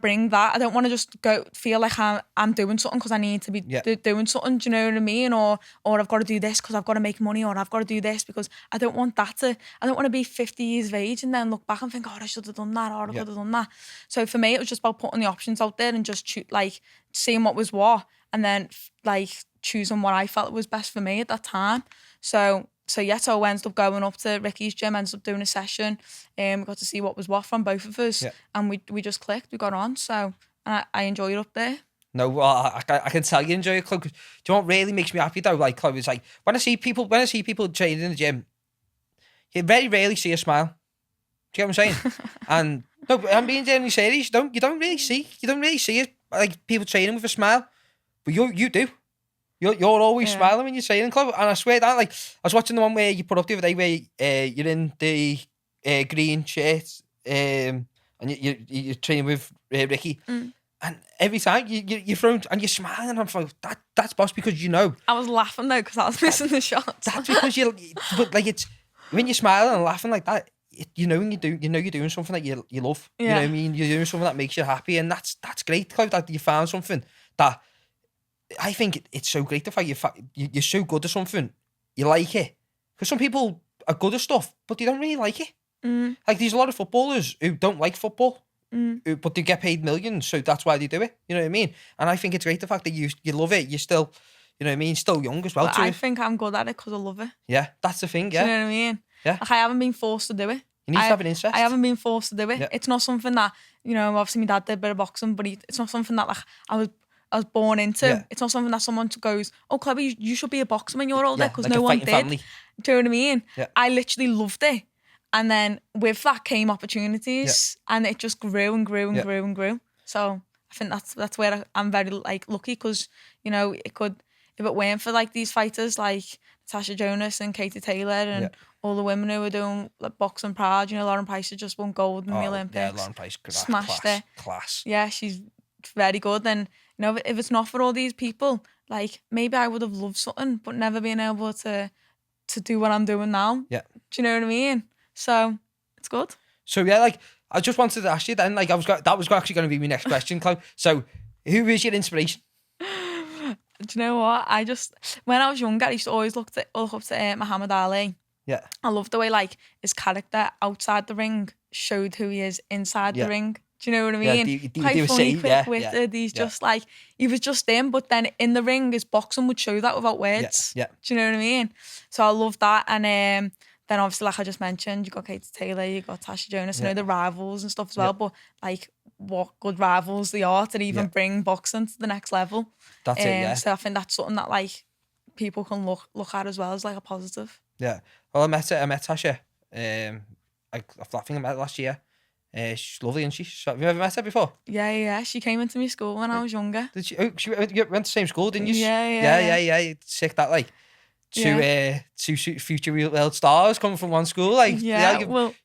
bring that. I don't want to just go feel like I'm doing something because I need to be doing something. Do you know what I mean? Or I've got to do this because I've got to make money, or I've got to do this because I don't want to be 50 years of age and then look back and think, oh, I should have done that, or I could have done that. So for me, it was just about putting the options out there and just seeing what was what, and then like choosing what I felt was best for me at that time. So I ended up going up to Ricky's gym, ended up doing a session, we got to see what was what from both of us, and we just clicked, we got on, so, and I enjoy it up there. No, well, I can tell you enjoy it, Chloe. Do you know what really makes me happy though? Like, Chloe, it's like, when I see people training in the gym, you very rarely see a smile. Do you get what I'm saying? And, no, but I'm being genuinely serious, you don't really see it, like, people training with a smile, but you do. You're always smiling when you're training, Chloe, and I swear that, like, I was watching the one where you put up the other day where you're in the green shirt, and you're training with Ricky, and And every time you're thrown and you're smiling, and I'm like, that's boss, because you know. I was laughing though because I was missing the shots. That's because but like it's when you're smiling and laughing like that, you know when you're doing something that you love. You know what I mean? You're doing something that makes you happy, and that's great, Clive, that you found something that I think it's so great. The fact you're so good at something, you like it. Because some people are good at stuff, but they don't really like it. Like there's a lot of footballers who don't like football. But they get paid millions, so that's why they do it. You know what I mean? And I think it's great the fact that you love it. You're still, you know what I mean, still young as well. I think I'm good at it because I love it. Yeah, that's the thing. Yeah, do you know what I mean? Yeah, like I haven't been forced to do it. You need to have an interest. I haven't been forced to do it. Yeah. It's not something that, you know, obviously my dad did a bit of boxing, but it's not something that like I was born into. Yeah. It's not something that someone goes, oh, Chloe, you should be a boxer when you're older, because no one did. Family. Do you know what I mean? Yeah. I literally loved it. And then with that came opportunities, and it just grew and grew and grew and grew. So I think that's where I'm very like lucky, because you know if it weren't for like these fighters like Natasha Jonas and Katie Taylor and all the women who were doing like boxing proud, you know, Lauren Price had just won gold in the Olympics. Yeah, Lauren Price smashed it. Class. Yeah, she's very good. And you know, if it's not for all these people, like maybe I would have loved something, but never been able to do what I'm doing now. Yeah. Do you know what I mean? So it's good. So yeah, like I just wanted to ask you then, like that was actually going to be my next question, Chloe. So who is your inspiration? Do you know what? When I was younger, I used to always look up to Muhammad Ali. Yeah. I loved the way like his character outside the ring showed who he is inside the ring. Do you know what I mean? Yeah, quite funny, quick-witted. He's just like, he was just in, but then in the ring, his boxing would show that without words. Yeah. Do you know what I mean? So I love that. And then obviously, like I just mentioned, you got Katie Taylor, you got Tasha Jonas, you know, the rivals and stuff as well. But like, what good rivals they are to even bring boxing to the next level. That's it, yeah. So I think that's something that like people can look at as well as like a positive. Yeah. Well, I met Tasha. I think I met her last year. She's lovely, isn't she? Have you ever met her before? Yeah. She came into my school when I was younger. Did she? Oh, you went to the same school, didn't you? Yeah. Sick that, like. Two future world stars coming from one school, like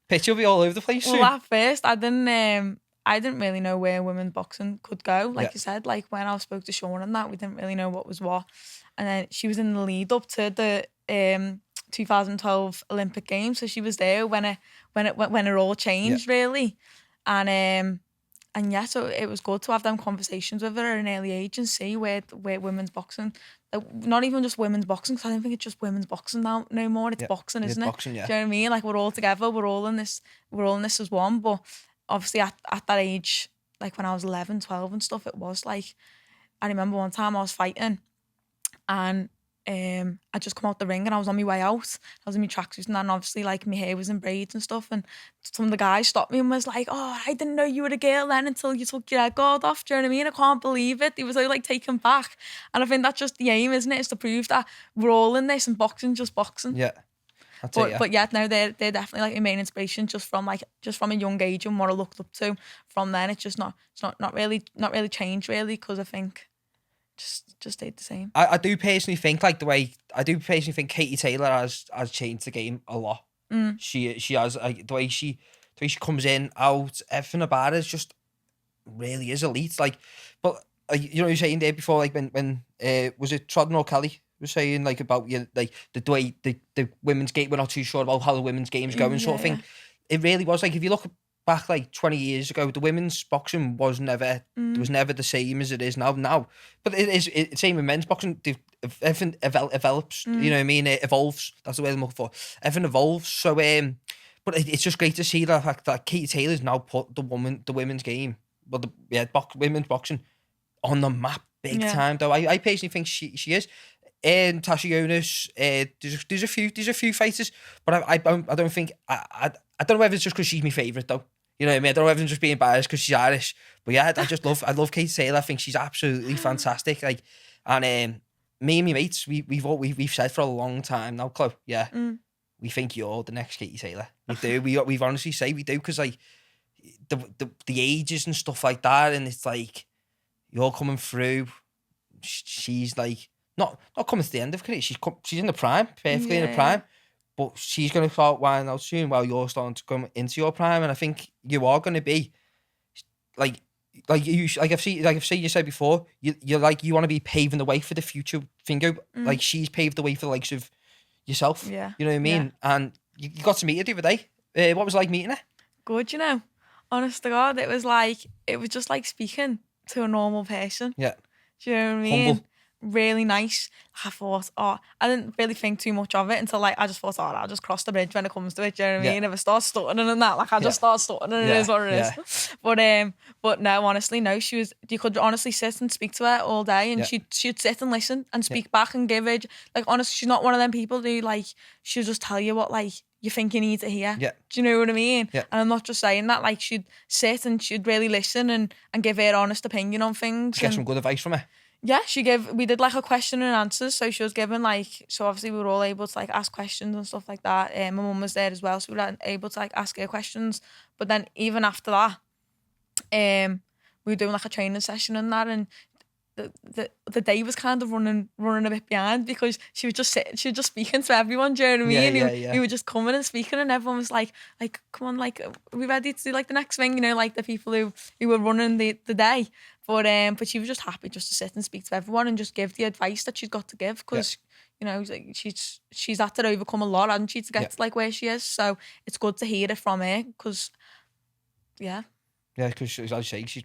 picture will be all over the place. Well, at first I didn't really know where women's boxing could go. Like you said, like when I spoke to Sean and that, we didn't really know what was what. And then she was in the lead up to the 2012 Olympic Games, so she was there when it all changed really. And yeah, so it was good to have them conversations with her at an early age and see where women's boxing, not even just women's boxing, because I don't think it's just women's boxing now no more. It's boxing, isn't it? Boxing, yeah. Do you know what I mean? Like we're all together, we're all in this as one. But obviously at that age, like when I was 11, 12 and stuff, it was like, I remember one time I was fighting and I just come out the ring and I was on my way out. I was in my tracksuit and then obviously like my hair was in braids and stuff, and some of the guys stopped me and was like, oh, I didn't know you were a girl then until you took your head guard off. Do you know what I mean? I can't believe it. He was like taken back. And I think that's just the aim, isn't it? Is to prove that we're all in this and boxing just boxing. Yeah. But yeah, no, they're definitely like my main inspiration just from a young age, and what I looked up to from then. It's just not really changed really, because I think just stayed the same. I do personally think Katie Taylor has changed the game a lot. She has, like, the way she comes in, out, everything about it is just really is elite. Like, but you know what you were saying there before, like when was it Trodden or Kelly was saying like about like the way the women's game, we're not too sure about how the women's game's going, sort of thing. It really was like, if you look back like 20 years ago, the women's boxing was never the same as it is now. But it's same with men's boxing. Everything develops, you know what I mean? It evolves. That's the way I'm looking for. Everything evolves. So but it's just great to see the fact that Katie Taylor's now put the women's game, women's boxing on the map big time. Though I personally think she is. And Tasha Jonas, there's a few fighters, but I don't think I don't know whether it's just because she's my favourite though. You know what I mean? I don't know if I'm just being biased because she's Irish, but yeah, I love Katie Taylor. I think she's absolutely fantastic. Like, and me and my mates, we've said for a long time now, Chloe, we think you're the next Katie Taylor. We do. we honestly say we do, because like the ages and stuff like that, and it's like you're coming through. She's like not coming to the end of career. She's in the prime, perfectly in the prime. But she's going to start winding out soon while you're starting to come into your prime. And I think you are going to be, like, like I've seen you said before, you want to be paving the way for the future finger. Like she's paved the way for the likes of yourself. Yeah. You know what I mean? Yeah. And you got to meet her the other day. What was it like meeting her? Good, you know. Honest to God, it was just like speaking to a normal person. Yeah. Do you know what I mean? Humble. Really nice. I thought, I didn't really think too much of it until I just thought, I'll just cross the bridge when it comes to it. Do you know what I mean? If I start stuttering and that, I just start stuttering and it is what it is. But no, honestly, no. You could honestly sit and speak to her all day, and she'd sit and listen and speak back and give it. Like honestly, she's not one of them people who she'll just tell you what you think you need to hear. Yeah. Do you know what I mean? Yeah. And I'm not just saying that. She'd sit and she'd really listen and give her honest opinion on things. Did you get some good advice from her? Yeah, we did a question and answers, so she was given so obviously we were all able to ask questions and stuff like that. My mum was there as well, so we were able to ask her questions. But then even after that, we were doing a training session and that, and the day was kind of running a bit behind because she was just speaking to everyone. Do you know what I mean? We were just coming and speaking, and everyone was like, come on, are we ready to do the next thing? You know, the people who were running the day. But she was just happy just to sit and speak to everyone and just give the advice that she's got to give because you know she's had to overcome a lot, hasn't she, to get to where she is. So it's good to hear it from her because because as I say, she's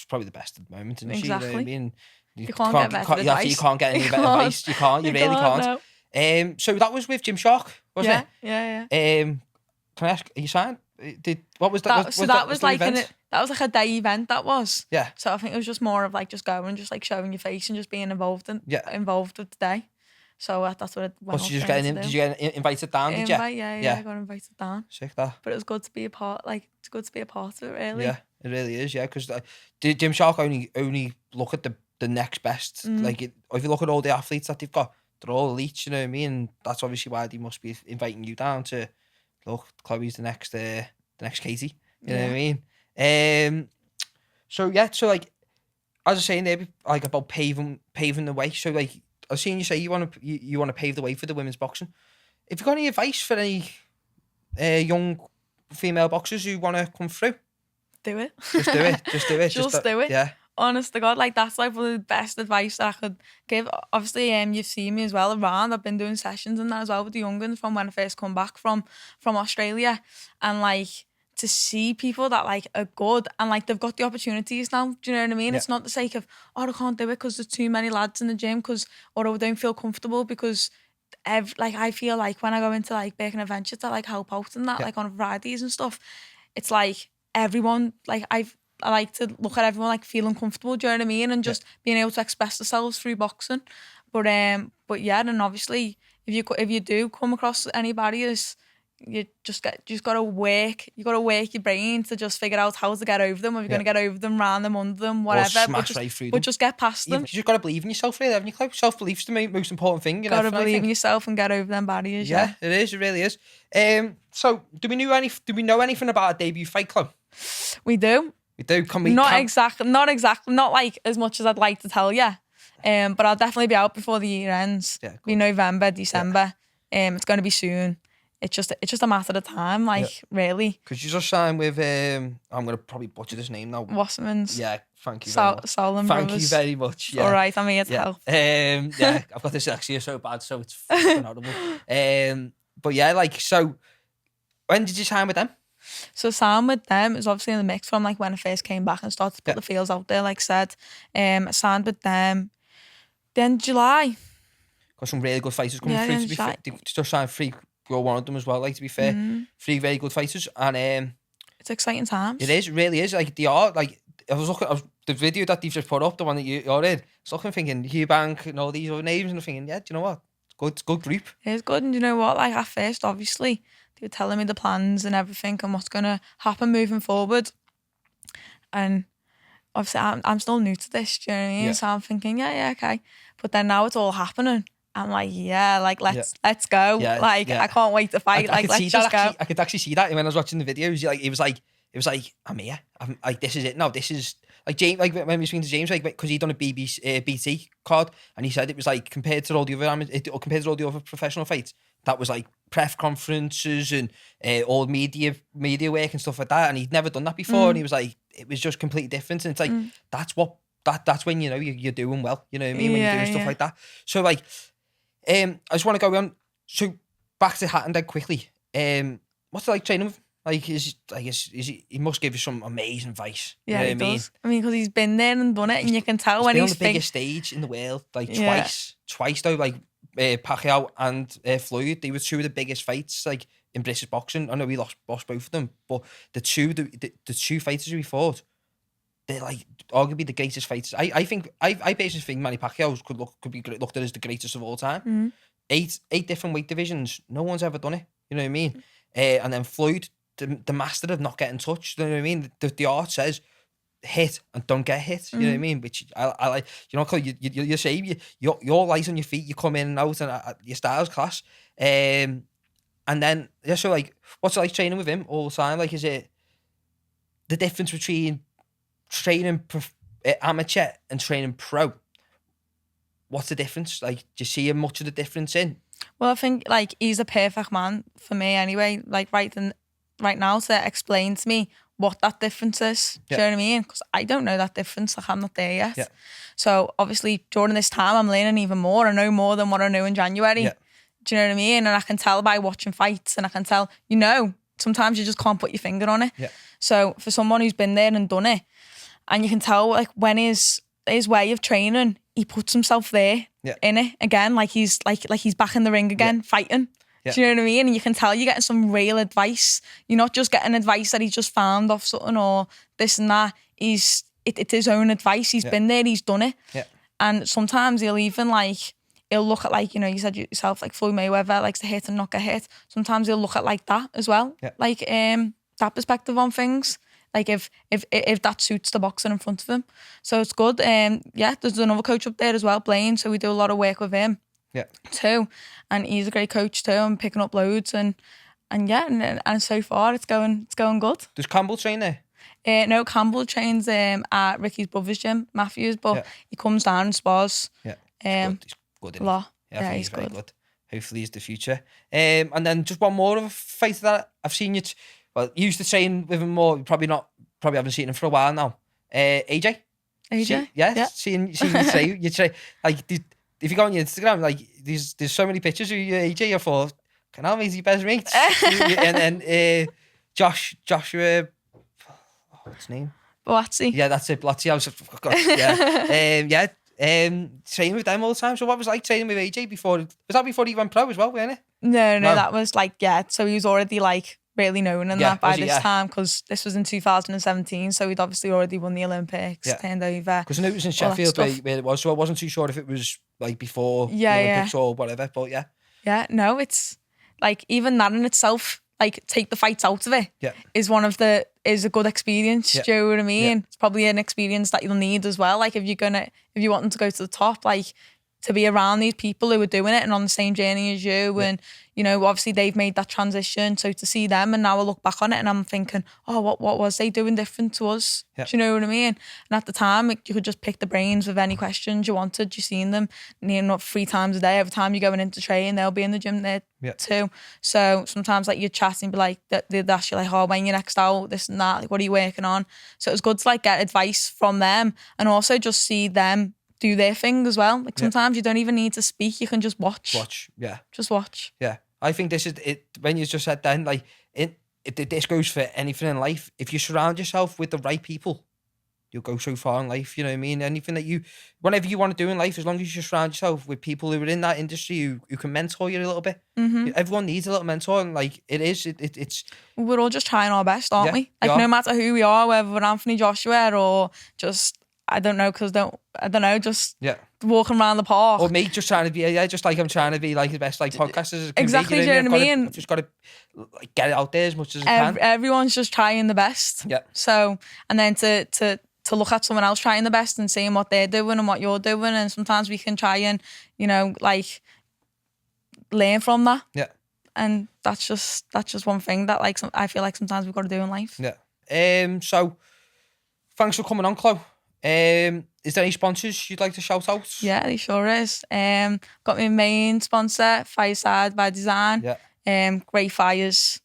probably the best at the moment, isn't she? Exactly. You know what I mean? You can't get better advice. You can't get any better advice. You can't. You really can't. No. So that was with Gymshark, wasn't it? Yeah. Can I ask? Are you signed? What was that? That was a day event. That was. Yeah. So I think it was just more of just going, just showing your face and just being involved with the day. So that's what it was. Did you get invited down? Did you? Yeah, I got invited down. Sick that. But it was good to be a part. It's good to be a part of it, really. Yeah, it really is. Yeah, because Gymshark only look at the next best. If you look at all the athletes that they've got, they're all elite. You know what I mean? And that's obviously why they must be inviting you down to look. Chloe's the next Katie. You know what I mean? So as I was saying there, about paving the way. So I've seen you say you want to pave the way for the women's boxing. Have you got any advice for any young female boxers who want to come through? Do it. Just do it. Just do it. Just do it. Yeah. Honest to God, that's one of the best advice that I could give. Obviously, you've seen me as well around. I've been doing sessions and that as well with the young ones from when I first come back from Australia, and to see people that are good and they've got the opportunities now. Do you know what I mean? Yeah. It's not the sake of I can't do it because there's too many lads in the gym or I don't feel comfortable because I feel when I go into Birkenhead Adventure to help out and that on Fridays and stuff, it's everyone I like to look at everyone feeling comfortable. Do you know what I mean? And just being able to express themselves through boxing. But and obviously if you do come across anybody you just gotta work. You gotta work your brain to just figure out how to get over them. If you're gonna get over them, round them, under them, whatever. Or smash right through them. But just get past them. You just gotta believe in yourself, really, haven't you? Self-belief's the most important thing. You gotta believe in yourself and get over them barriers. Yeah, it is. It really is. So do we know anything about a debut fight club? We do. We do. Not exactly. Not as much as I'd like to tell you. But I'll definitely be out before the year ends. Yeah, be November, December. Yeah. It's going to be soon. It's just a matter of time, really. Because you just signed with I'm going to probably butcher this name now. Wasserman's. Yeah, thank you very much. Solomon Thank Brothers. you very much. Yeah. All right, I'm here to help. I've got dyslexia so bad, so it's fucking horrible. But so when did you sign with them? So sign with them is obviously in the mix from when I first came back and started to put the feels out there, like I said. I signed with them then July. Got some really good fighters coming through, to be fair. They just signed 3. You're one of them as well, to be fair. 3 very good fighters. And it's exciting times. It is, it really is. They are, I was looking at the video that they've just put up, the one that you're in. I was looking, thinking, Hugh Bank and all these other names, and I'm thinking, do you know what? It's good group. It is good, and you know what? At first, obviously, they were telling me the plans and everything and what's going to happen moving forward. And obviously, I'm still new to this, do you know what I mean? Yeah. So I'm thinking, yeah, okay. But then now it's all happening. I'm let's go. Yeah, I can't wait to fight. Let's just go. I could actually see that when I was watching the videos. It was like, I'm here. I'm this is it. No, this is James. When we were speaking to James, because he'd done a BT card, and he said it was compared to all the other professional fights, that was press conferences and all media work and stuff like that, and he'd never done that before, and he was like, it was just completely different, and it's like that's when you know you're doing well, you know what I mean, when you're doing stuff like that. So like, I just want to go on. So back to Hatton dead quickly. What's it like training with him? Like, he must give you some amazing advice. Yeah, you know he does. I mean, because he's been there and done it, and you can tell when he's been on the biggest stage in the world, like twice though, like Pacquiao and Floyd. They were two of the biggest fights, like in British boxing. I know we lost both of them, but the two fighters we fought, they're like arguably the greatest fighters. I basically think Manny Pacquiao could be looked at as the greatest of all time. Mm-hmm. Eight different weight divisions. No one's ever done it. You know what I mean? And then Floyd, the master of not getting touched. You know what I mean? The art says hit and don't get hit. You know what I mean? Which I like. You know, you say you're light on your feet. You come in and out, and your style's class. And then so like, what's it like training with him all the time? Like, is it the difference between training amateur and training pro? What's the difference? Like, do you see much of the difference in? Well, I think like he's a perfect man for me anyway. Like right now to explain to me what that difference is. Do you know what I mean? Because I don't know that difference. Like, I'm not there yet. Yeah. So obviously during this time I'm learning even more. I know more than what I knew in January. Yeah. Do you know what I mean? And I can tell by watching fights, and I can tell, sometimes you just can't put your finger on it. Yeah. So for someone who's been there and done it, and you can tell like when his way of training, he puts himself there in it again, like he's back in the ring again, fighting. Yeah. Do you know what I mean? And you can tell you're getting some real advice. You're not just getting advice that he's just found off something or this and that. It's his own advice. He's been there, he's done it. Yeah. And sometimes he'll look at like, you said yourself, like Floyd Mayweather likes to hit and not get hit. Sometimes he'll look at like that as well. Yeah. Like that perspective on things. Like if that suits the boxer in front of him. So it's good. There's another coach up there as well, Blaine. So we do a lot of work with him too. And he's a great coach too. I'm picking up loads and so far it's going good. Does Campbell train there? No, Campbell trains at Ricky's brother's gym, Matthews, but he comes down and spars. Yeah, he's good. A lot. Yeah, he's very good. Hopefully he's the future. And then just one more of a fight that I've seen you. You used to train with him more. Probably haven't seen him for a while now. AJ? Seeing you train. Like, if you go on your Instagram, like, there's so many pictures of you, AJ. I thought, he's your best mate. And then Joshua, what's his name? Boazzi. Yeah, that's it. Boazzi. I was training with them all the time. So what was it like training with AJ before? Was that before he went pro as well, wasn't it? No, that was like, so he was already like really known in that by this time, because this was in 2017, so he'd obviously already won the Olympics, turned over. Because I know it was in Sheffield where it was, so I wasn't too sure if it was like before the Olympics or whatever, but no, it's like even that in itself, like take the fights out of it, is a good experience. Do you know what I mean? It's probably an experience that you'll need as well. Like if you want them to go to the top, like to be around these people who are doing it and on the same journey as you, and obviously they've made that transition. So to see them, and now I look back on it and I'm thinking, oh, what was they doing different to us? Do you know what I mean? And at the time, you could just pick the brains with any questions you wanted. You've seen them, 3 times a day. Every time you're going into train, they'll be in the gym there too. So sometimes like you chat and be like, they'd ask you like, oh, when you're next out, this and that, like what are you working on? So it was good to like get advice from them, and also just see them do their thing as well. Like sometimes you don't even need to speak, you can just watch. Just watch. Yeah. I think this is it. When you just said then, like this goes for anything in life. If you surround yourself with the right people, you'll go so far in life. You know what I mean? Anything that whatever you want to do in life, as long as you surround yourself with people who are in that industry who can mentor you a little bit. Mm-hmm. Everyone needs a little mentor, and like it's. We're all just trying our best, aren't we? Like no matter who we are, whether we're Anthony Joshua or just. I don't know, just walking around the park. Or me just trying to be, just like I'm trying to be like the best like podcasters. Exactly, do you know what I mean? I've just got to like, get it out there as much as I can. Everyone's just trying the best. Yeah. So, and then to look at someone else trying the best and seeing what they're doing and what you're doing, and sometimes we can try and, like learn from that. Yeah. And that's just one thing that like I feel like sometimes we've got to do in life. Yeah. So, thanks for coming on, Chloe. Is there any sponsors you'd like to shout out? Yeah, there sure is. Got my main sponsor, Fireside by Design. Yeah. Grey Fires.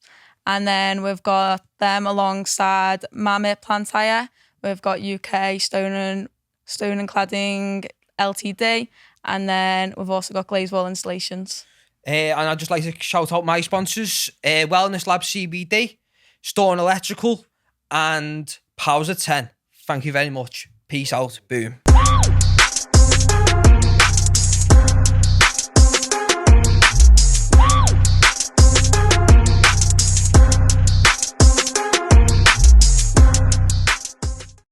And then we've got them alongside Mammoth Plant Hire. We've got UK Stone and Cladding Ltd. And then we've also got Glazed Wall Installations. And I'd just like to shout out my sponsors, Wellness Lab CBD, Storm Electrical, and Powers at 10. Thank you very much. Peace out. Boom.